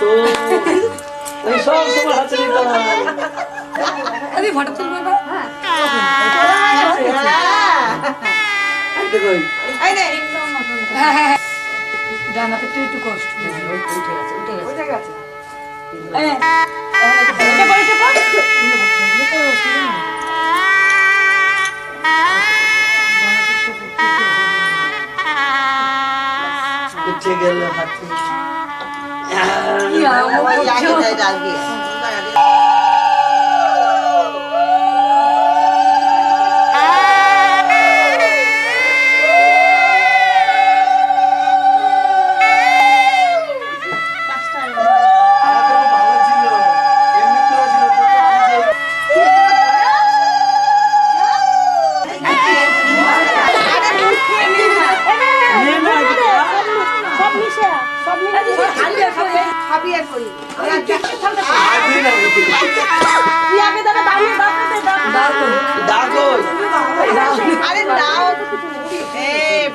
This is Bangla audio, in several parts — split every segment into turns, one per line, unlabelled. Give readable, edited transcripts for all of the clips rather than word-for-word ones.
তো আমি সব সময় হাতে নিতাম।
আরে ফটো তুলবো না? হ্যাঁ, ডানাতে একটু কষ্ট। উঠে গেছে।
উঠে গেল হাতে।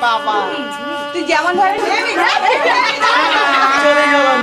বাবা তুই যেমন ভাবে
চলে গেলাম।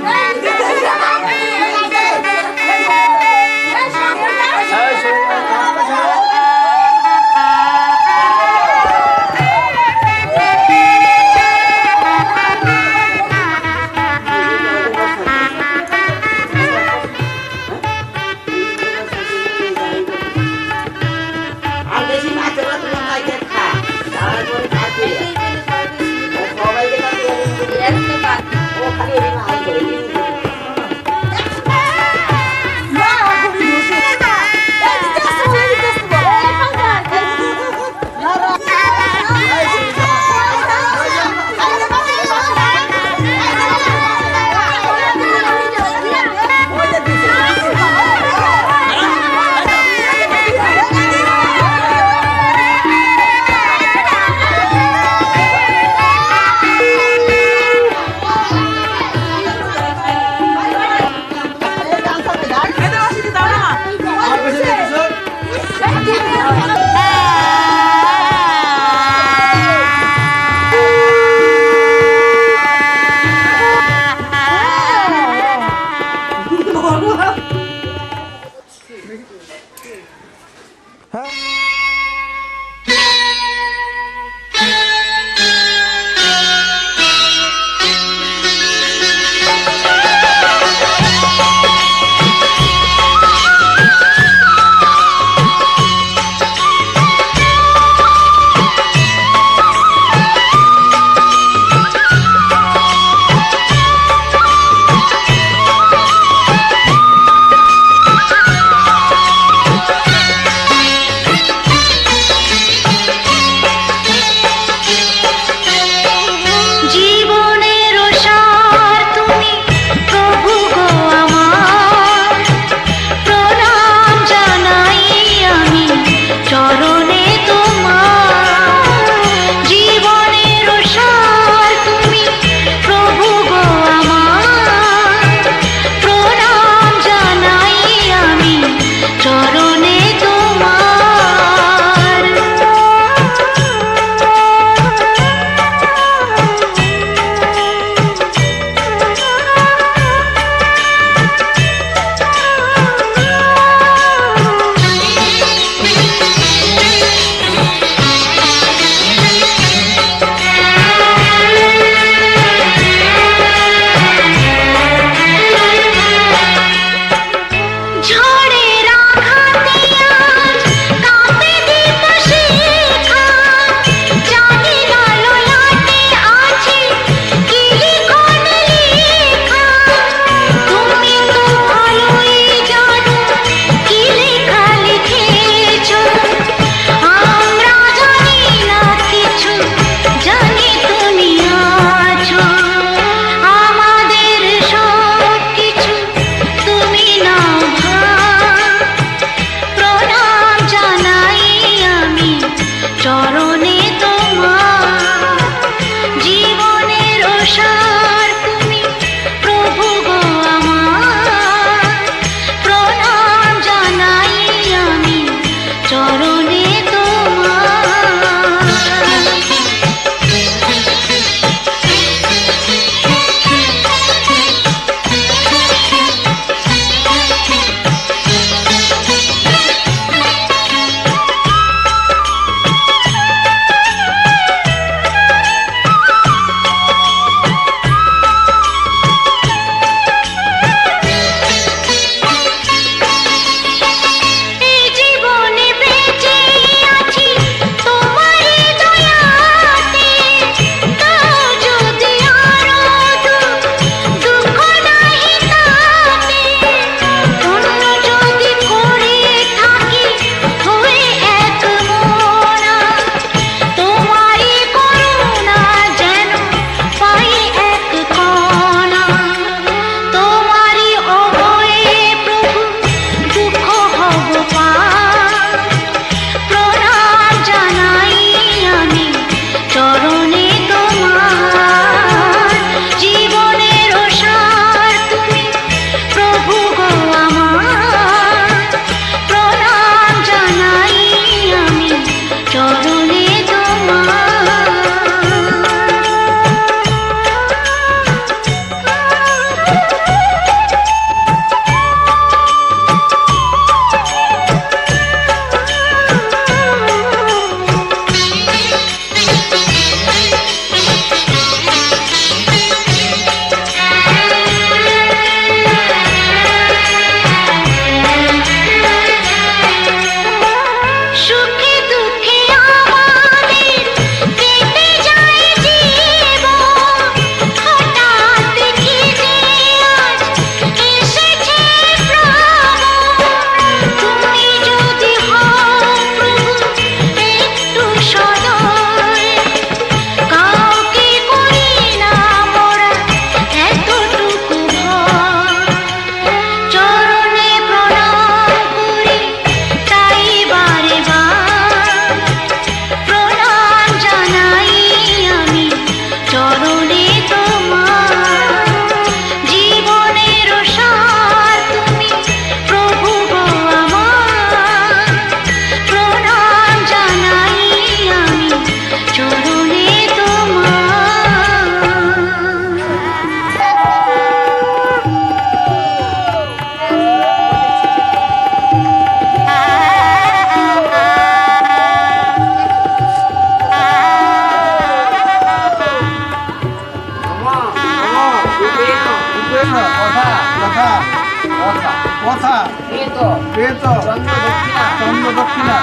দক্ষিণা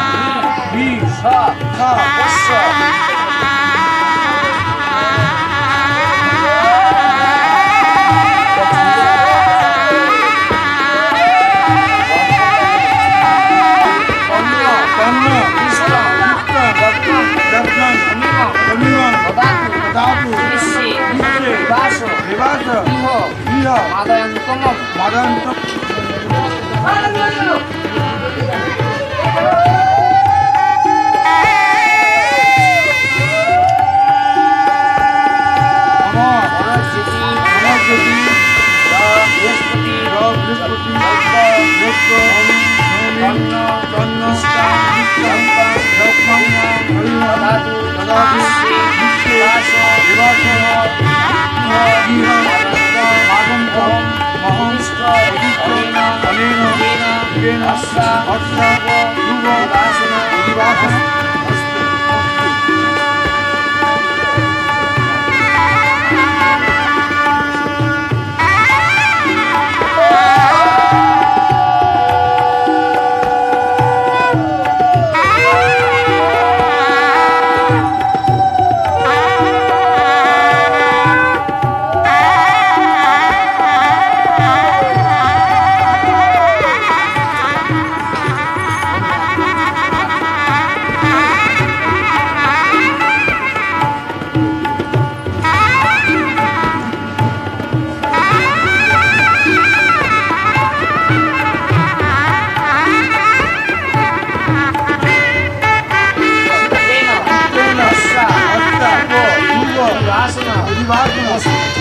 বি
সা
সা
বস্য
কর্ণ
কৃষ্ণ
রত্নং অনিমং দাতু
বিশ্বে
বিশ্বে
বাস
বিবাস
ইহ
ইহ
মাদয়ন্তম
মাদন্ত
অনস্যতি
অনস্যতি
বৃহস্পতি
বৃহস্পতি
দৈত্য কর্ণ
কর্ণ
কৃষ্ণ
রত্নং
দদাতু
দদাতু
বিশ্বে বাস
বিবাস ইহ
মাদয়ন্তম
মাদন্ত মহং
অনেন
অনেন
তেন অস্যা
অস্য ধ্রুব
বাসন
বিবাসন
তেন অস্যা
ধ্রুব
বাসন
বিবাসন অস্তু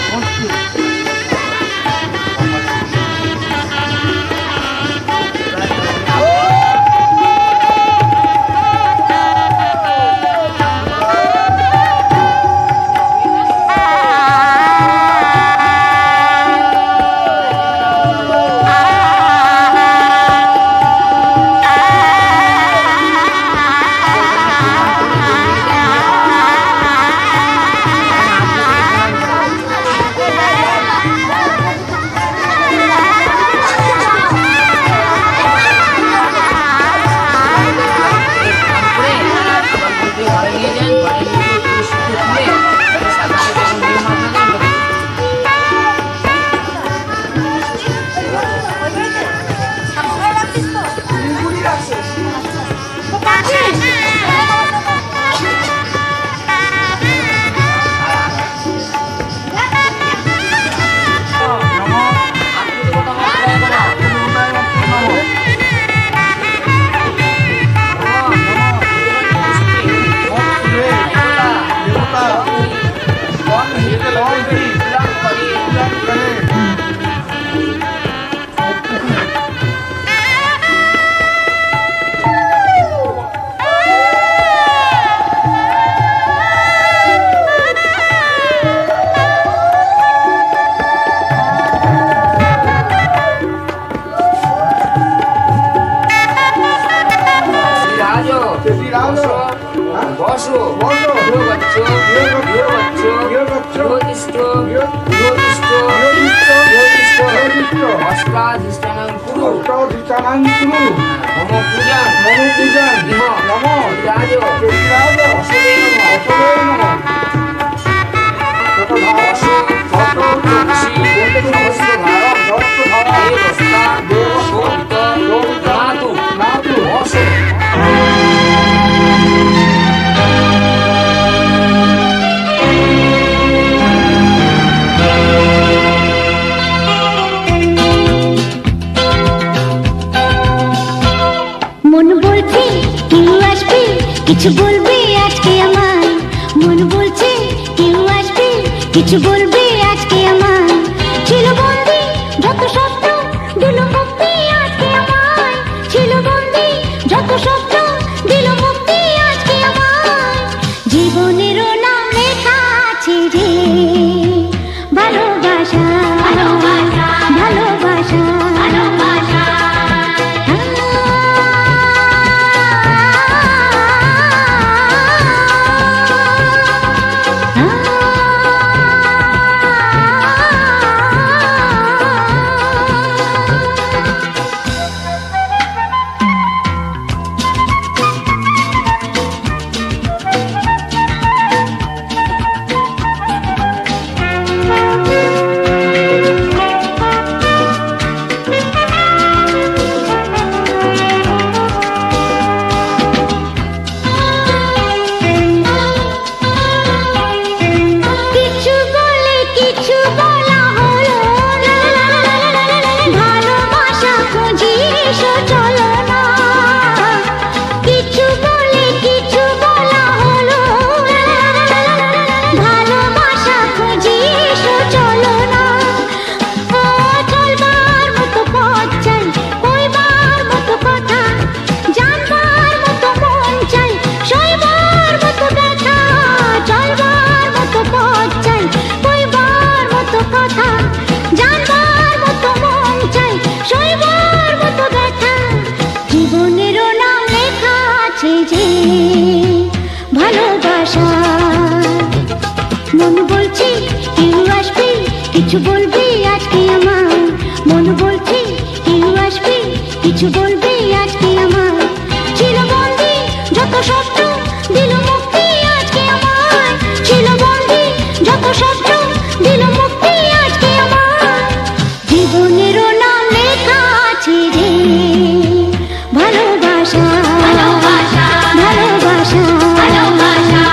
বসো
বসো
গৃহগচ্ছ গৃহগচ্ছ
গৃহগচ্ছ
গৃহতিষ্ঠ
গৃহতিষ্ঠ
গৃহতিষ্ঠ
গৃহতিষ্ঠ
গৃহতিষ্ঠ
গৃহতিষ্ঠ
অষ্টাধিষ্ঠানাং কুরু
অষ্টাধিষ্ঠানাং কুরু
মম পূজাং
মম পূজাং
ইহ
নম
রাজ
প্রতিরাজ
অসবে নমঃ
অসবে নমঃ
বস ভক্ত চক্ষি সমস্ত ধারম দেবস্তা সৌত নাতু
নাতু
বস
মন বলছে কেউ আসবে কিছু বলবে আজকে আমায় মন বলছে কেউ আসবে কিছু বলবে আজকে আমায় ছিল বন্দি যত স্বপ্ন দিল মুক্তি আজকে আমায় ছিল বন্দি যত স্বপ্ন দিল মুক্তি আজকে আমায় জীবনেরও নাম লেখা আছে রে ভালোবাসা ভালোবাসা ভালোবাসা ভালোবাসা কিছু বলবি আজকে আমায়, মন বলছে কেউ আসবে, কিছু বলবি আজকে আমায়। ছিল বন্দি যত স্বপ্ন, দিল মুক্তি আজকে আমায়। ছিল বন্দি যত স্বপ্ন, দিল মুক্তি আজকে আমায়। জীবনেরও নাম লেখা আছে রে ভালোবাসা, ভালোবাসা, ভালোবাসা, ভালোবাসা।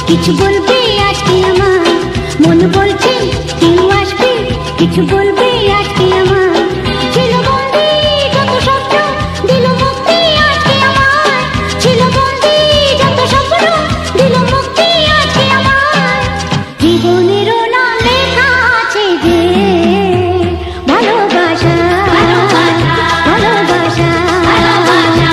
কিছু বলবি আজকে আমায়, মন বলছে কেউ আসবে, কিছু বলবি আজকে আমায়। ছিল বন্দি যত স্বপ্ন, দিল মুক্তি আজকে আমায়। ছিল বন্দি যত স্বপ্ন, দিল মুক্তি আজকে আমায়। জীবনেরও নাম লেখা আছে যে ভালোবাসা, ভালোবাসা, ভালোবাসা, ভালোবাসা।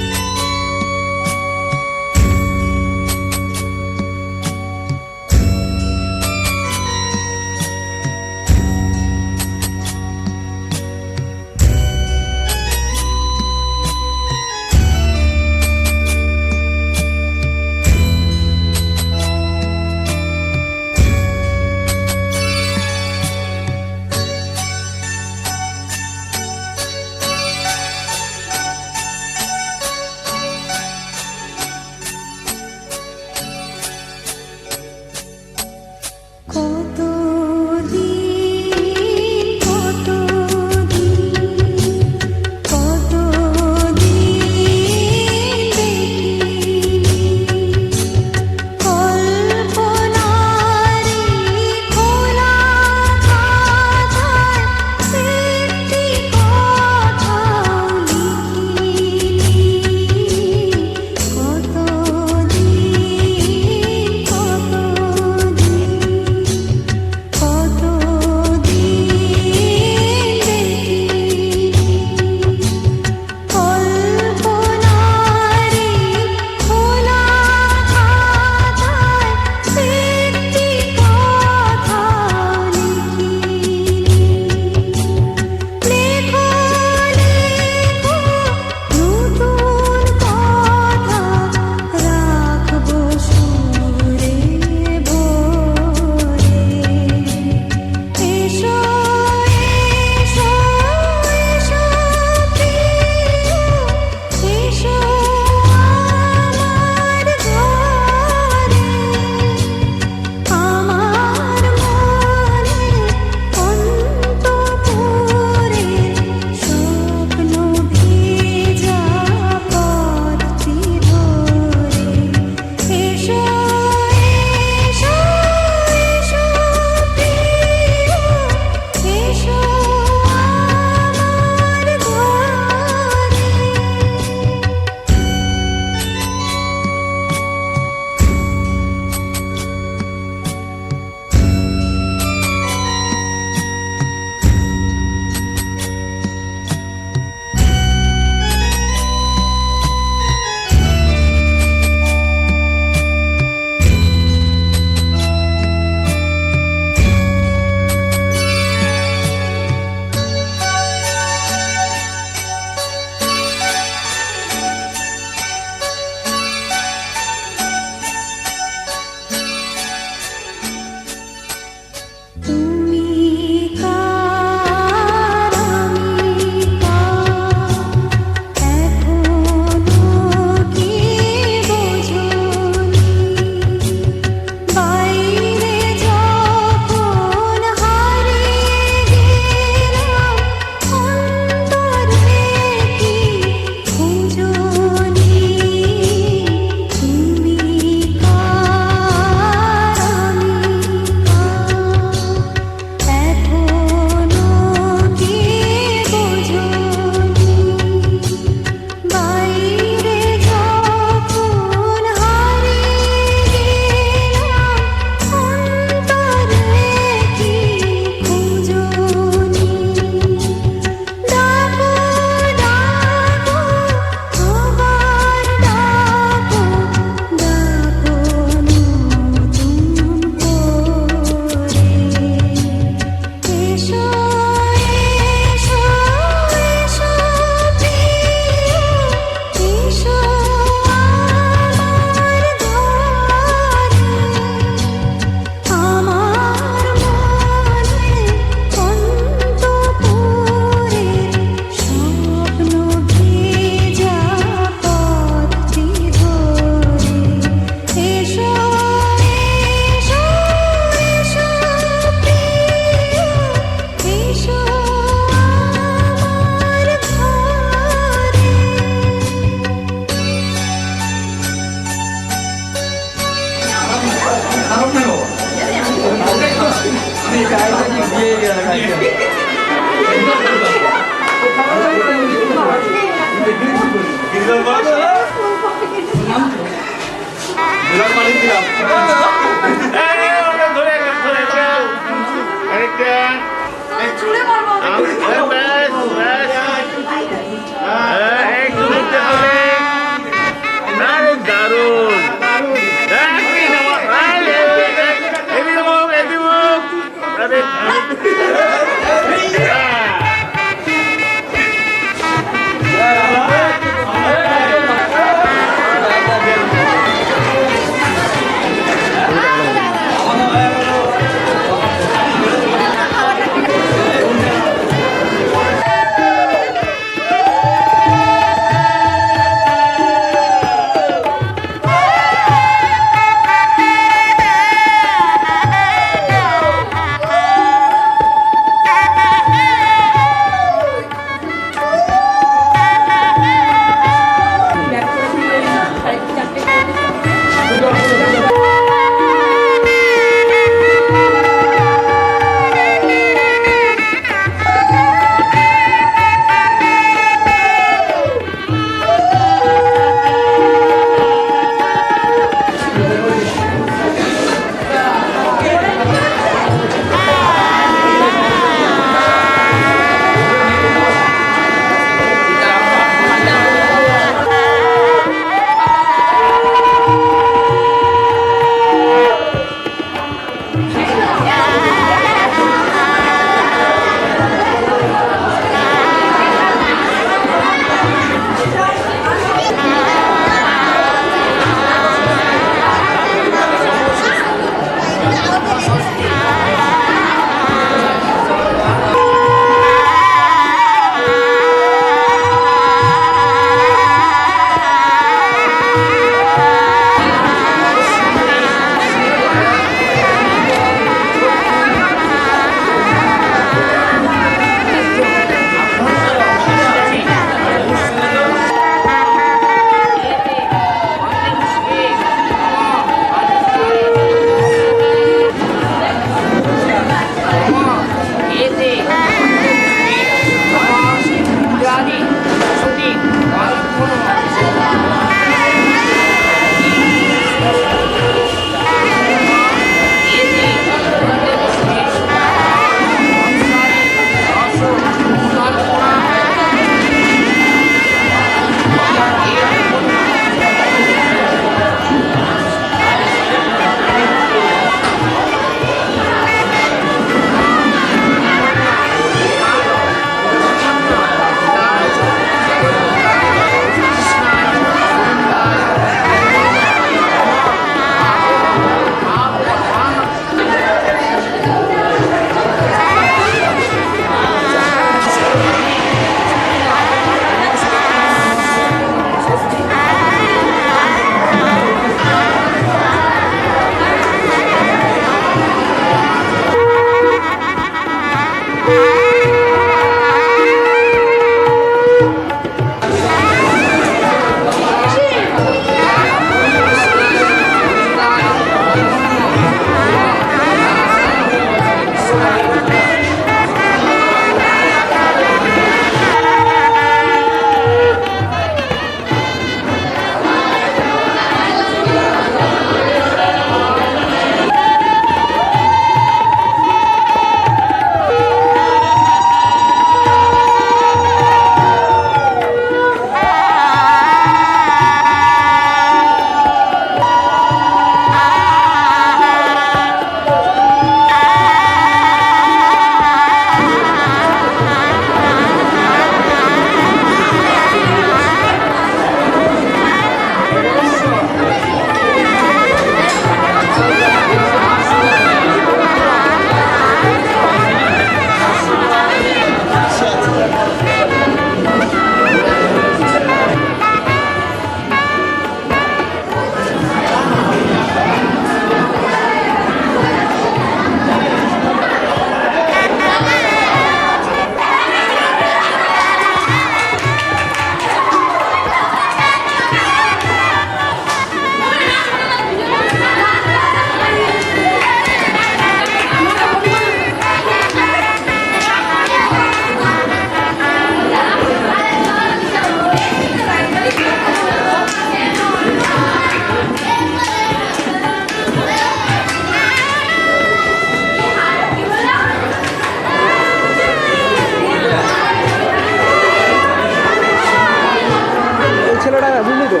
বুঝলি তো,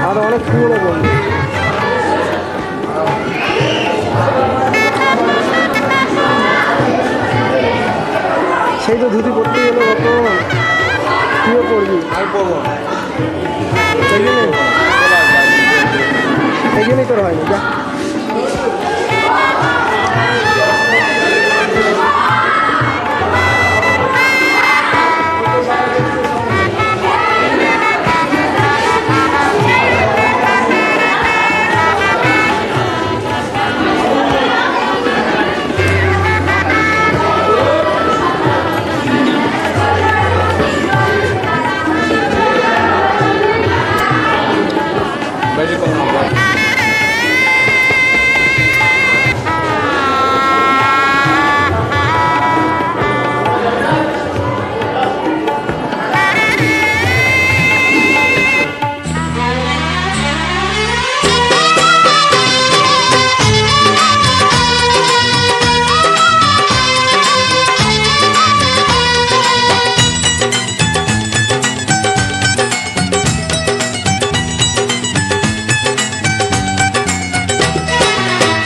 আর অনেক পুরো বন্ধু। সেই তো ধুতি পড়তে গেলে কখন তুইও পড়বি,
আমি পড়বো না।
সেই জন্যই তোর হয়নি। যা
বেশি কম না।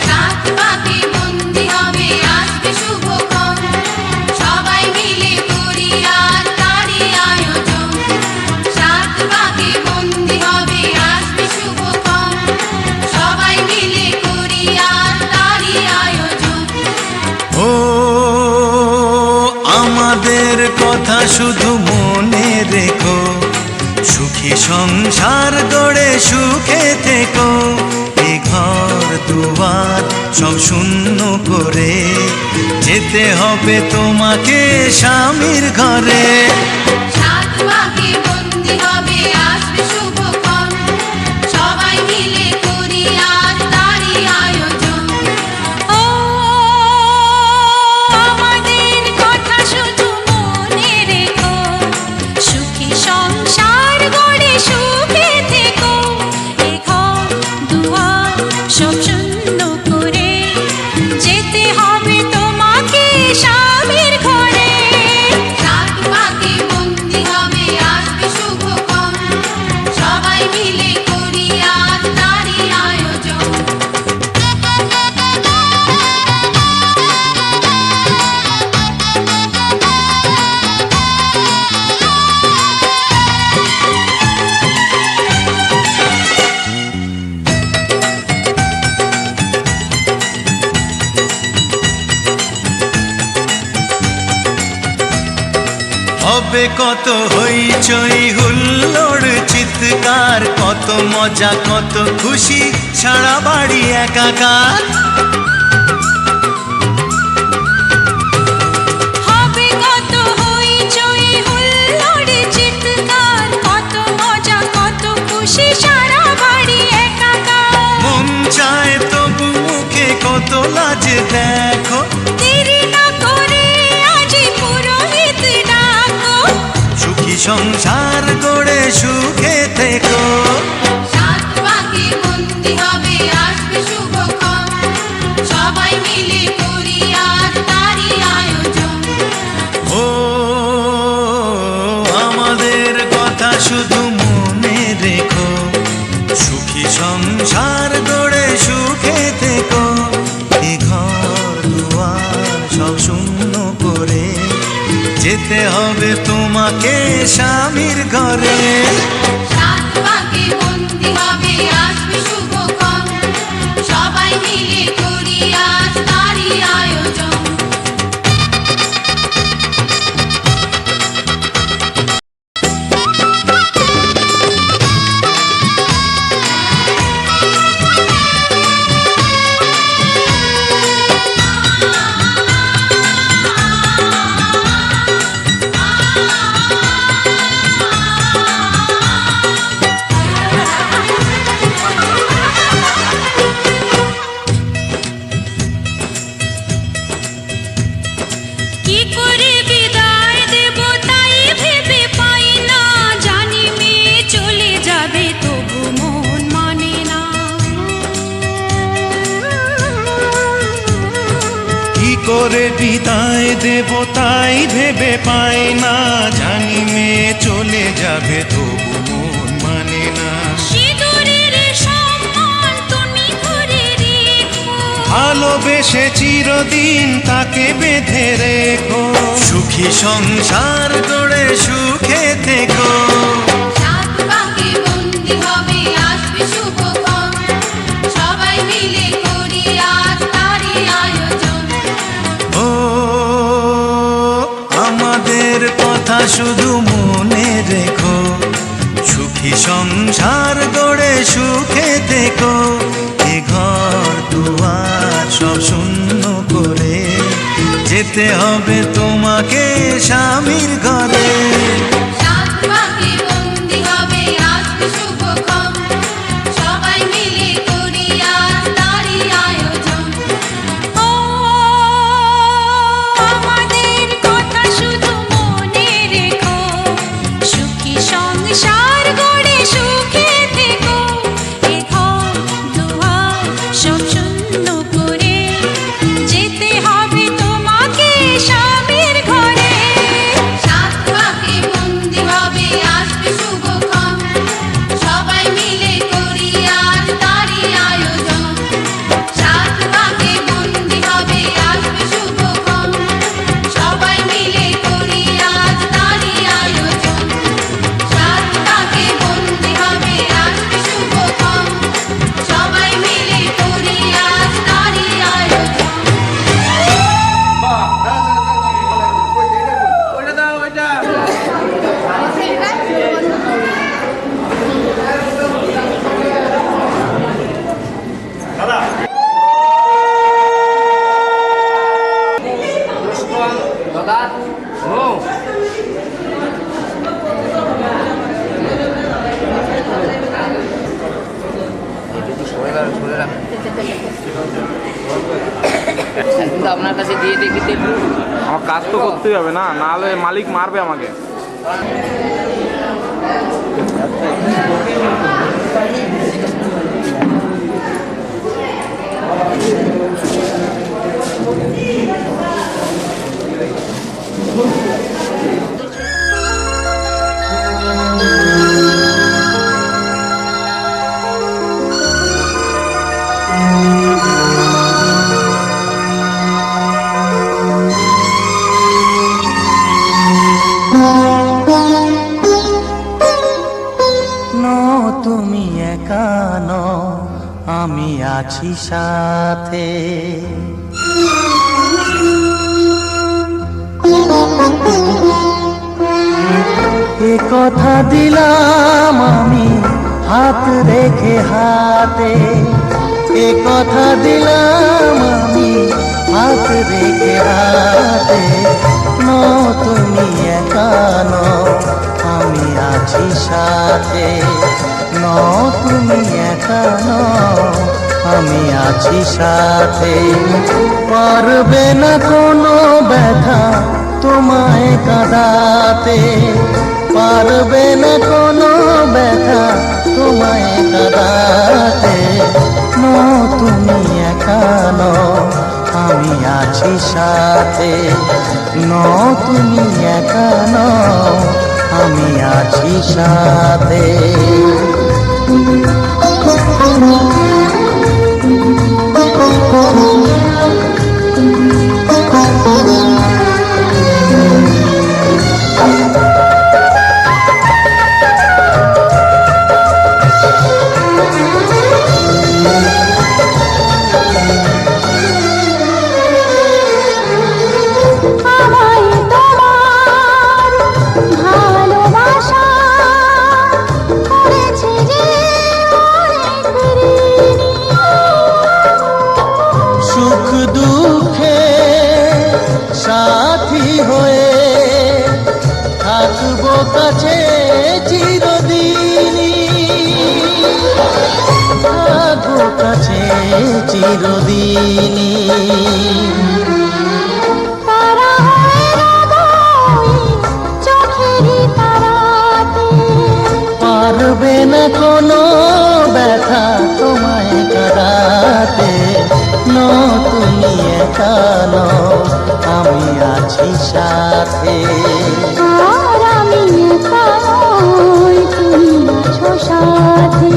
সাত পাকে বন্দি হবে আসবে শুভক্ষণ, সবাই মিলে করি আর তারই আয়োজন। সাত পাকে বন্দি হবে আসবে শুভক্ষণ, সবাই মিলে করি আর তারই আয়োজন।
ও আমাদের কথা শুধু মনে রেখো, সুখী সংসার গড়ে সুখে থেকো। এ ঘর দুয়ার সব শূন্য করে যেতে হবে তোমাকে স্বামীর ঘরে।
সাত পাকে বন্দি হবে আসবে শুভক্ষণ, সবাই মিলে করি আর তারই আয়োজন। ও আমাদের কথা শুধু মনে রেখো, সুখী সংসার গড়ে সুখে থেকো। এ ঘর দুয়ার সব শূন্য করে যেতে হবে তোমাকে স্বামীর ঘরে। সাত পাকে বন্দি হবে আসবে শুভক্ষণ, সবাই মিলে করি আর তারই আয়োজন।
হবে কত হইচই হুল্লোড় চিৎকার, কত মজা কত খুশি সারা বাড়ি একাকার।
হবে কত হইচই হুল্লোড় চিৎকার, কত মজা কত খুশি সারা বাড়ি একাকার।
মন চায় তবু মুখে কত লাজ দেখো,
দেরি না করে আজই পুরোহিত ডাকো।
সুখী সংসার গড়ে সুখে থেকো।
সাত পাকে বন্দি হবে আসবে শুভক্ষণ, সবাই মিলে করি আর তারই আয়োজন।
ও আমাদের কথা শুধু মনে রেখো, সুখী সংসার গড়ে সুখে থেকো। এ ঘর দুয়ার সব শূন্য করে যেতে হবে তোমাকে স্বামীর ঘরে।
সাত পাকে বন্দি হবে আসবে শুভক্ষণ, সবাই মিলে করি আর তারই আয়োজন। কি করে বিদায় দেব তাই ভেবে পাই না, জানি মেয়ে চলে যাবে তবু মন মানে না।
কি করে বিদায় দেব তাই ভেবে পাই না, জানি মেয়ে চলে যাবে তবু মন মানে ভালোবেসে চিরদিন তাকে বেঁধে রেখো, সুখী সংসার গড়ে সুখে থেকো।
সাত পাকে বন্দি হবে আসবে শুভক্ষণ, সবাই মিলে করি আজ তারই আয়োজন।
ও আমাদের কথা শুধু মনে রেখো, সুখী সংসার গড়ে সুখে থেকো। এ ঘর দুয়ার সব শূন্য করে যেতে হবে তোমাকে স্বামীর ঘরে।
সাত পাকে বন্দি হবে আসবে শুভক্ষণ, সবাই মিলে করি আজ তারই আয়োজন। ও আমাদের কথা শুধু মনে রেখো, সুখী সংসার গড়ে সুখে থেকো। এ ঘর দুয়ার সব শূন্য করে যেতে হবে তোমাকে স্বামীর ঘরে। সাত পাকে বন্দি হবে আসবে শুভক্ষণ, সবাই মিলে করি আজ তারই আয়োজন। সাত পাকে বন্দি হবে আসবে শুভক্ষণ, সবাই মিলে করি আজ তারই আয়োজন। সাত পাকে বন্দি হবে আসবে শুভক্ষণ, সবাই মিলে করি আজ তারই আয়োজন।
দাদা ও কিন্তু আপনার কাছে দিয়ে দেখি দেখুন।
আমার কাজ তো করতেই হবে না, নাহলে মালিক মারবে আমাকে।
তুমি একা নও, আমি আছি সাথে। এ কথা দিলাম আমি হাত রেখে হাতে, এ কথা দিলাম আমি হাত রেখে হাতে। তুমি একা নও, আমি আছি সাথে। তুমি একা নও, আমি আছি সাথে। পারবে না কোনো ব্যথা তোমায় কাঁদাতে, পারবে না কোনো ব্যথা তোমায় কাঁদাতে। তুমি একা নও, আমি আছি সাথে। তুমি একা নও, আমি আছি সাথে। কাছে চিরদিনই, থাকবো কাছে চিরদিনই। পারবে না কোনো ব্যথা তোমায় কাঁদাতে। তুমি একা নও, আমি আছি সাথে।
আমি একা নই, তুমি আছো সাথে।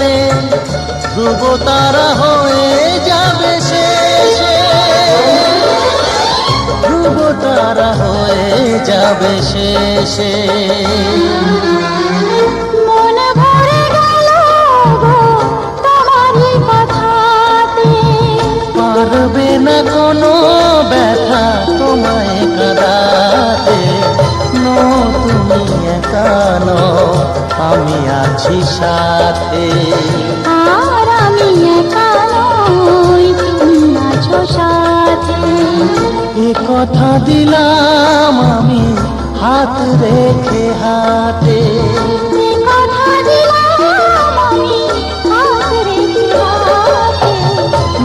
রাতে ধ্রুব তারা হয়ে যাবে শেষে, ধ্রুব তারা হয়ে যাবে শেষে।
মন ভরে গেল গো তোমারই কথাতে,
পারবে না কোনো ব্যথা তোমায় কাঁদাতে। নো তুমি একা নও, আমি আছি সাথে।
আর আমি একা নই, তুমি আছো সাথে।
এ কথা দিলাম আমি হাত রেখে হাতে।
এ কথা দিলাম আমি হাত রেখে হাতে।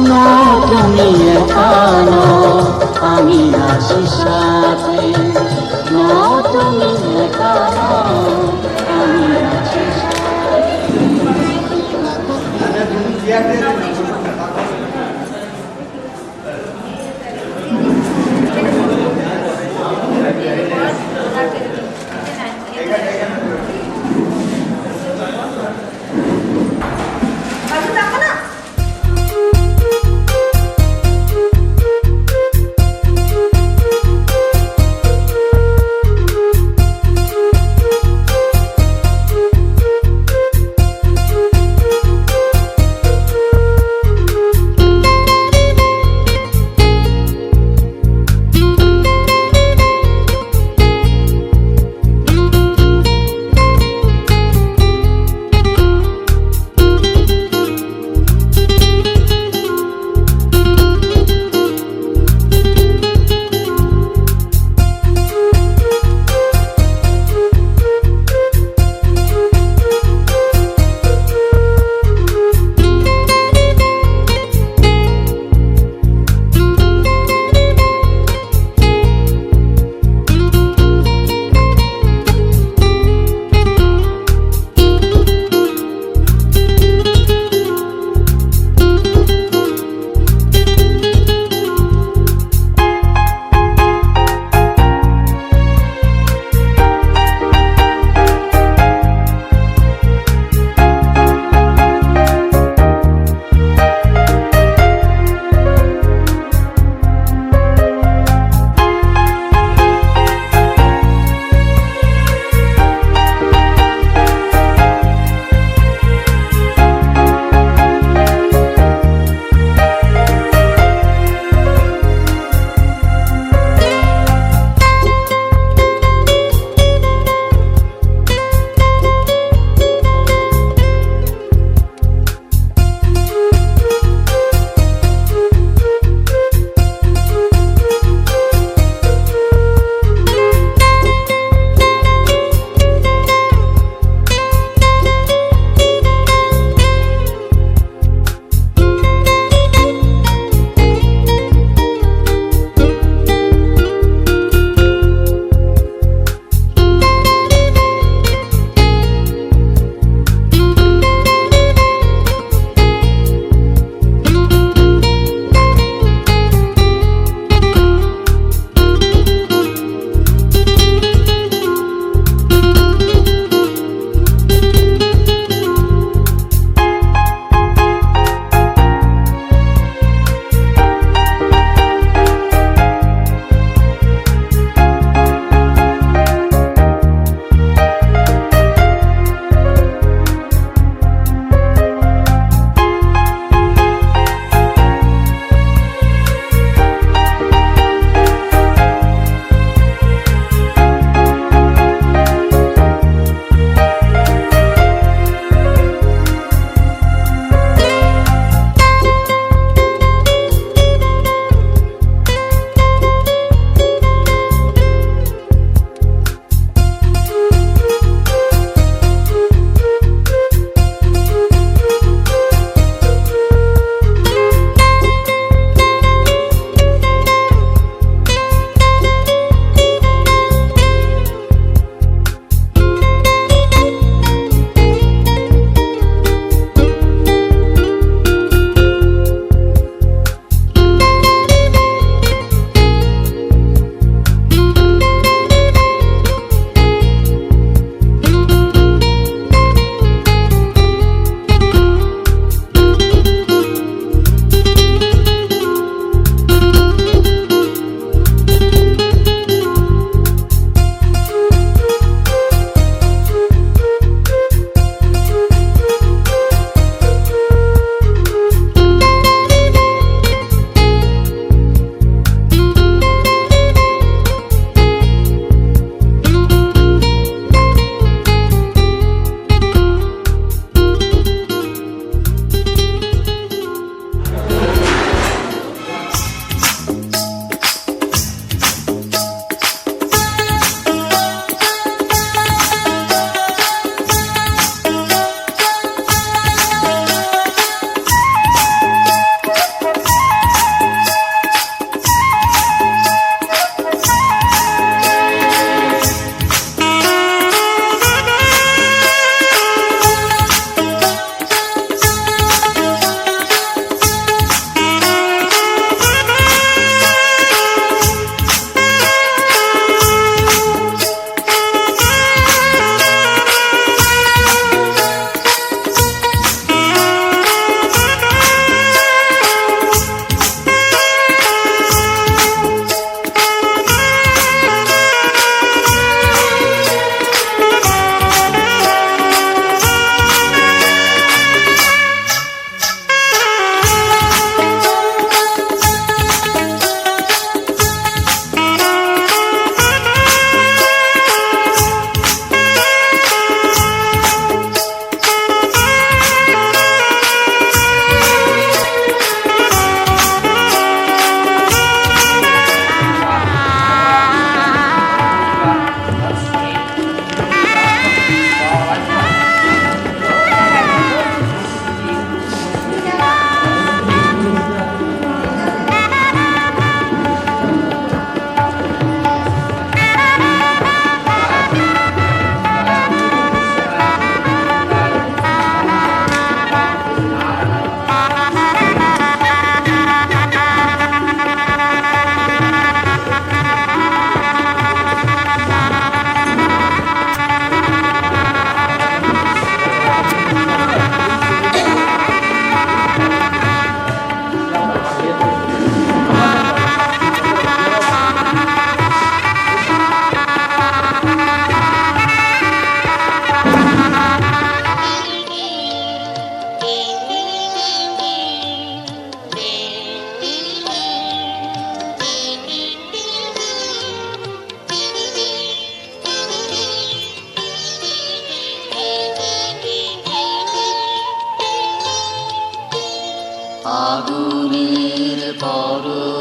না তুমি একা নও, আমি আছি সাথে। না তুমি একা নও, আমি আছি সাথে।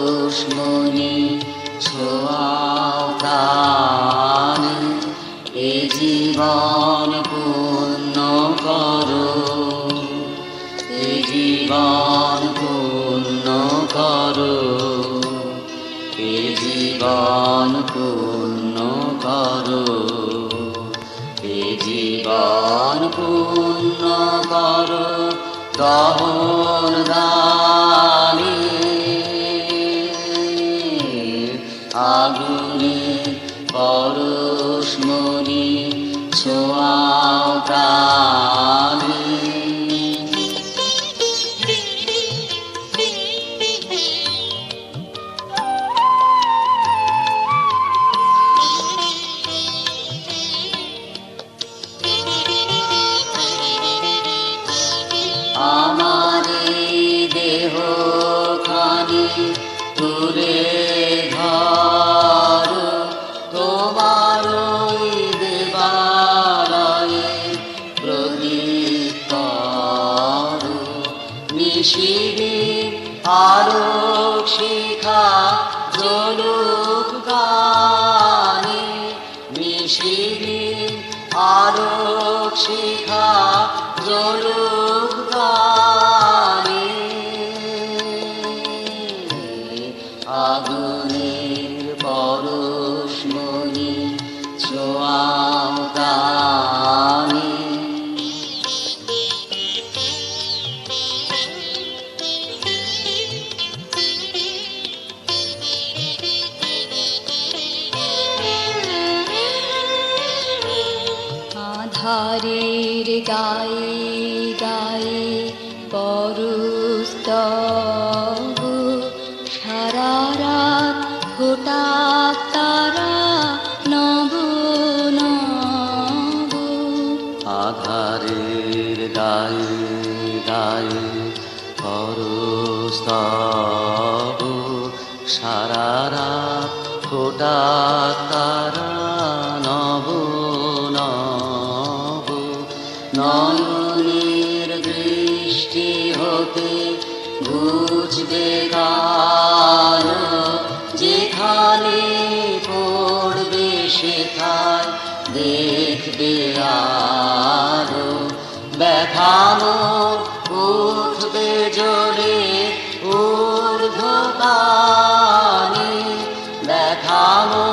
পরশমণি ছোঁয়াও প্রাণে, এ জীবন পূর্ণ করো, এ জীবন পূর্ণ করো, এ জীবন পূর্ণ করো, এ জীবন পূর্ণ করো দহন দানে, আগুনে পরশমণি ছোঁয়াও প্রাণে। আমারে দেহ খানি তুলে ধরো, তোমার দেবালয়ে প্রদীপ করো, নিশিরে আলোক শিখা জ্বলুক গানে, নিশিরে আলোক শিখা জ্বলুক গানে, আগুনের পরশমণি ছোঁয়াও প্রাণে।
আধারের গায়ে গায়ে পরস্তব, সারা রাত ফোটা তারা নব নব।
আধারের গায়ে গায়ে পরস্তব, সারা রাত ফোটা তারা নব নব। নয়নের দৃষ্টি হতে বুঝবে কালো, যেখানে পড়বে সেথায় দেখবে আলো, ব্যথানো উঠবে জ্বলে ঊর্ধ্বগানে, ব্যথানো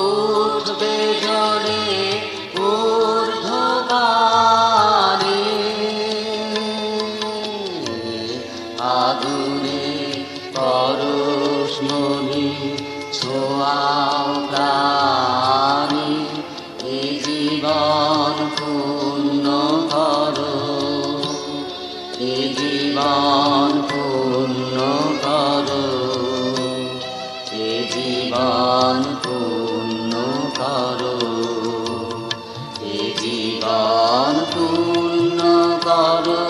উঠবে জ্বলে ঊর্ধ্বগানে, আগুনে পরশমণি ছোঁয়াও প্রাণে, এ জীবন পূর্ণ করো, এ জীবন পূর্ণ করো, এ জীবন পূর্ণ করো, এ জীবন পূর্ণ করো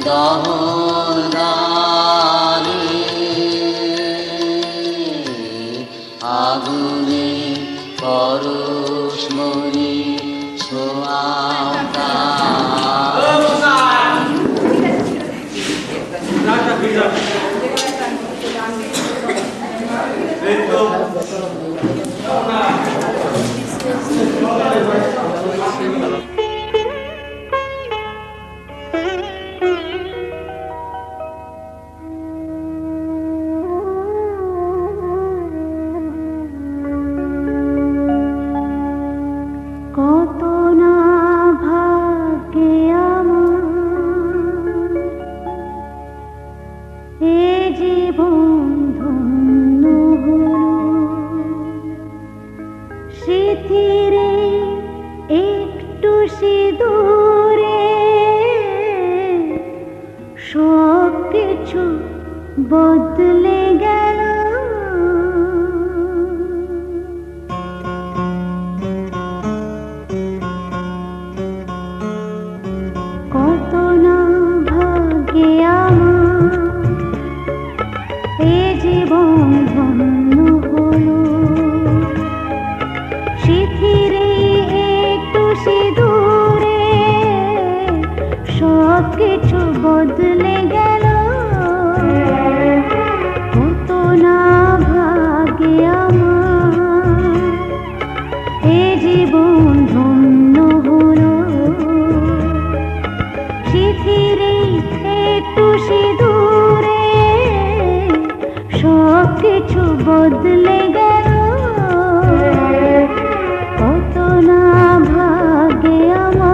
দহন দানে, আগুনে পরশমণি ছোঁয়াও
কত না ভাগ্যে আমার এ জীবন ধন্য হলো, স্মৃতিরে একটু সিঁদুরে সব কিছু বদলে গেল। কত না ভাগ্যে আমার এ জীবন ধন্য হলো, স্মৃতিরে একটু সিঁদুরে সব কিছু বদলে গেল। কত না সব কিছু বদলে গেল, কত না ভাগে আমার।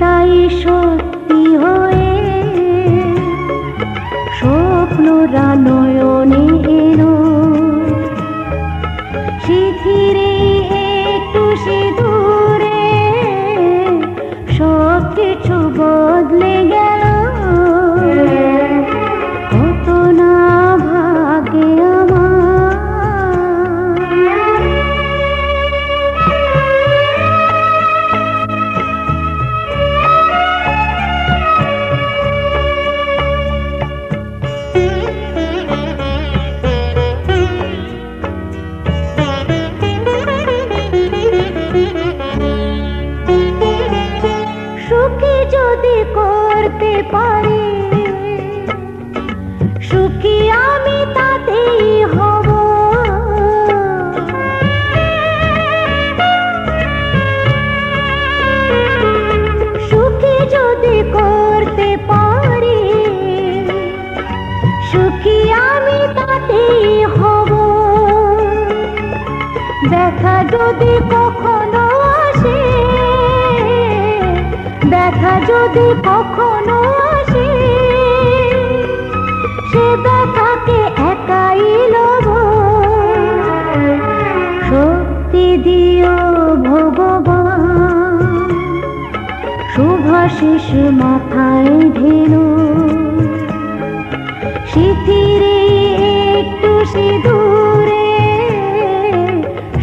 তাই সত্যি হয়ে স্বপ্নরা নয়নে এলো, শিথিরে একটু সিঁদুরে সব কিছু বদলে গেল, কত না ভাগে আমার। যদি করতে পারি সুখী আমি তাতেই হব, সুখী যদি করতে পারি সুখী আমি তাতেই হব। দেখা যদি কখনো আসে, দেখা যদি কখনো আসে, সে ব্যথাকে একাই লব। শক্তি দিও ভগবান, শুভাশিস মাথায় ঢেলো, শিথিরে একটু সিঁদুরে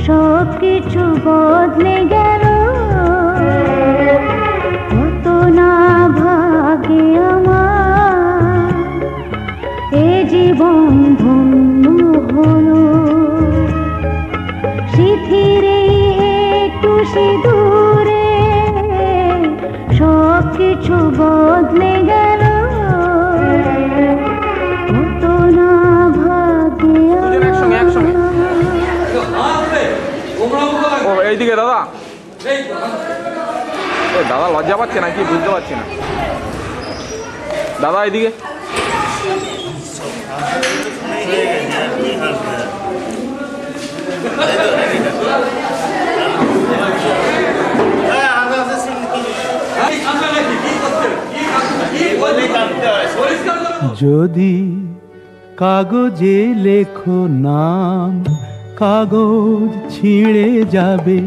সব কিছু বদলে গেল, কত না ভাগে আমার। এ জীবন ধন্য হলো, শিথিরে একটু সিঁদুরে সব কিছু বদলে গেল, কত না ভাগে আমার।
ও এইদিকে দাদা, দাদা লজ্জা পাচ্ছে নাকি বুঝতে পারছি না। দাদা এইদিকে,
যদি কাগজে লেখো নাম, কাগজ ছিঁড়ে যাবে,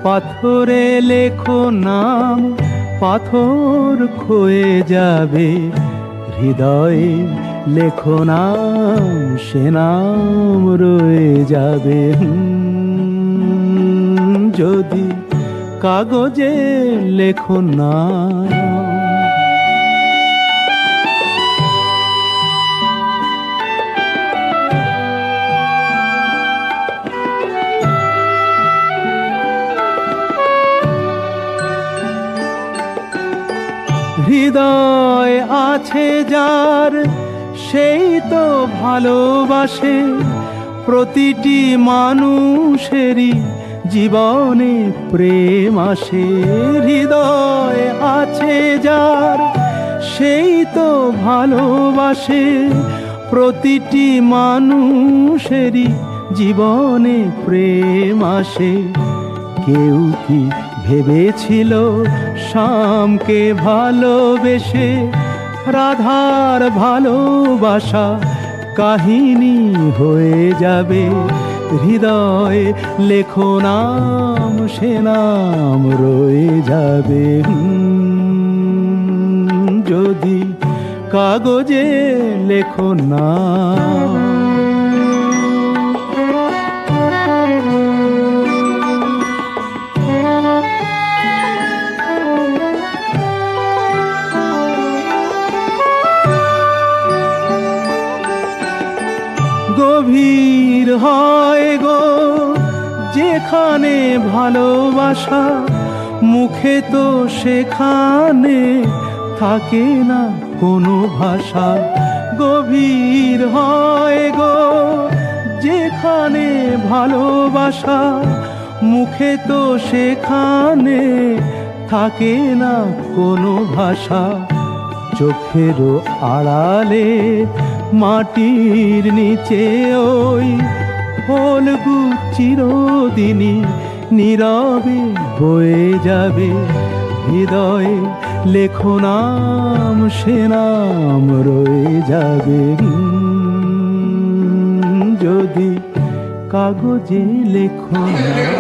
পাথরে লেখো নাম, পাথর ক্ষয়ে যাবে, হৃদয়ে লেখো নাম, সে নাম রয়ে যাবে। যদি কাগজে লেখো নাম। হৃদয় আছে যার সেই তো ভালোবাসে, প্রতিটি মানুষেরই জীবনে প্রেম আসে। হৃদয় আছে যার সেই তো ভালোবাসে, প্রতিটি মানুষেরই জীবনে প্রেম আসে। কেউ কি
ভেবেছিল শ্যামকে ভালোবেসে রাধার ভালোবাসা কাহিনী হয়ে যাবে। হৃদয়ে লেখো নাম, সে নাম রয়ে যাবে। যদি কাগজে লেখো নাম। গভীর হয় গো যেখানে ভালোবাসা, মুখে তো সেখানে থাকে না কোনো ভাষা। গভীর হয় গো যেখানে ভালোবাসা, মুখে তো সেখানে থাকে না কোনো ভাষা। চোখেরও আড়ালে মাটির নিচে ওই ফলগু চিরদিনই নীরবে বয়ে যাবে। হৃদয়ে লেখো নাম, সে নাম রয়ে যাবে। যদি কাগজে লেখো নাম।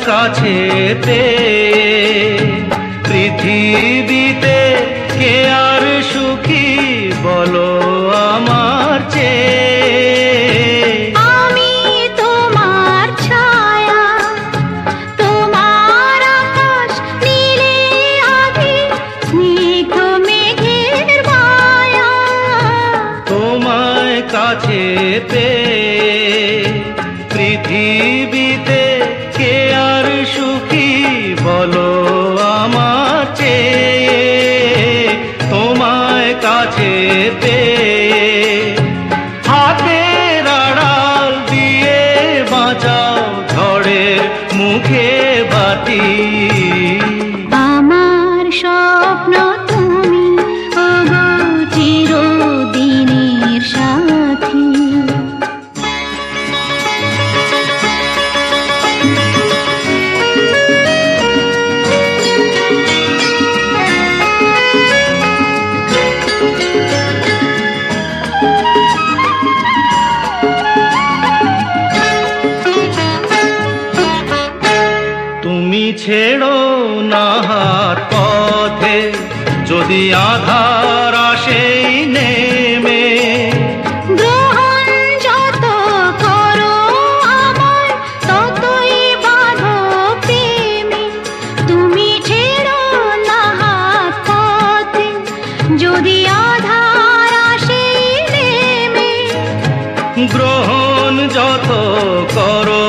কাছেতে পৃথিবীতে কে আর সুখী বল।
কাছে পেয়ে পৃথিবীতে কে আর সুখী বলো আমার চেয়ে তোমায় কাছে পেয়ে হাতের আড়াল দিয়ে বাঁচাও ঝড়ের মুখে বাতি
আমার স্বপ্ন তুমি ওগো চিরদিনের সাথী
তুমি ছেড়ো না হাত পথে যদি আধার আসেই নেমে
গ্রহণ যত করো আমার ততই বাঁধো প্রেমে তুমি ছেড়ো না হাত পথে যদি আধার আসে নেমে
গ্রহণ যত করো